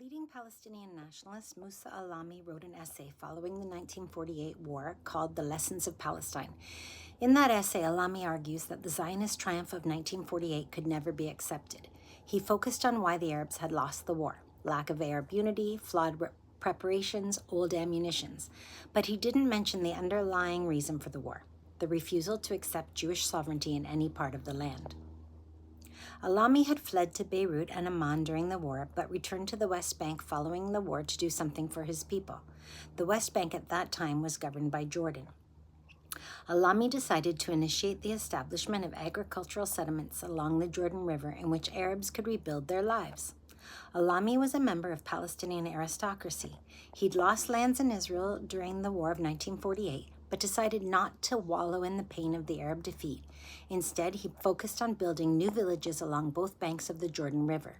Leading Palestinian nationalist Musa Alami wrote an essay following the 1948 war called The Lessons of Palestine. In that essay, Alami argues that the Zionist triumph of 1948 could never be accepted. He focused on why the Arabs had lost the war: lack of Arab unity, flawed preparations, old ammunitions. But he didn't mention the underlying reason for the war: the refusal to accept Jewish sovereignty in any part of the land. Alami had fled to Beirut and Amman during the war, but returned to the West Bank following the war to do something for his people. The West Bank at that time was governed by Jordan. Alami decided to initiate the establishment of agricultural settlements along the Jordan River in which Arabs could rebuild their lives. Alami was a member of Palestinian aristocracy. He'd lost lands in Israel during the War of 1948, but decided not to wallow in the pain of the Arab defeat. Instead, he focused on building new villages along both banks of the Jordan River.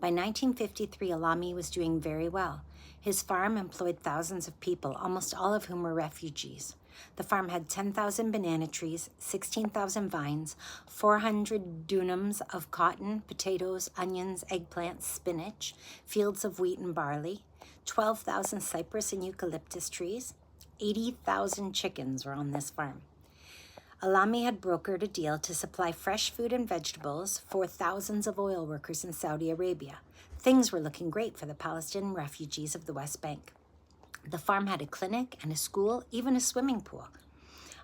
By 1953, Alami was doing very well. His farm employed thousands of people, almost all of whom were refugees. The farm had 10,000 banana trees, 16,000 vines, 400 dunams of cotton, potatoes, onions, eggplants, spinach, fields of wheat and barley, 12,000 cypress and eucalyptus trees. 80,000 chickens were on this farm. Alami had brokered a deal to supply fresh food and vegetables for thousands of oil workers in Saudi Arabia. Things were looking great for the Palestinian refugees of the West Bank. The farm had a clinic and a school, even a swimming pool.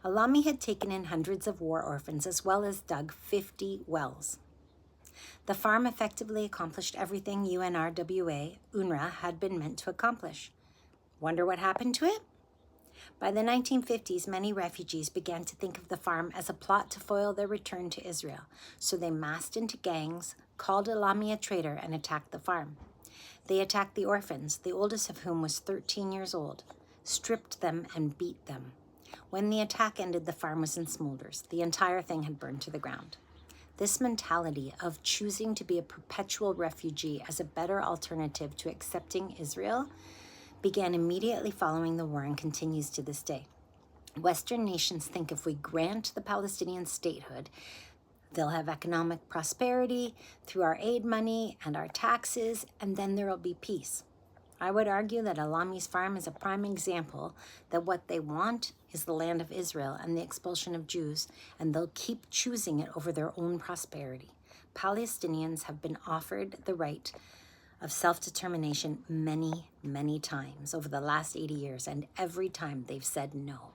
Alami had taken in hundreds of war orphans as well as dug 50 wells. The farm effectively accomplished everything UNRWA had been meant to accomplish. Wonder what happened to it? By the 1950s, many refugees began to think of the farm as a plot to foil their return to Israel, so they massed into gangs, called Alami a traitor, and attacked the farm. They attacked the orphans, the oldest of whom was 13 years old, stripped them, and beat them. When the attack ended, the farm was in smolders. The entire thing had burned to the ground. This mentality of choosing to be a perpetual refugee as a better alternative to accepting Israel began immediately following the war and continues to this day. Western nations think if we grant the Palestinian statehood, they'll have economic prosperity through our aid money and our taxes, and then there will be peace. I would argue that Alami's farm is a prime example that what they want is the land of Israel and the expulsion of Jews, and they'll keep choosing it over their own prosperity. Palestinians have been offered the right of self-determination many, many times over the last 80 years, and every time they've said no.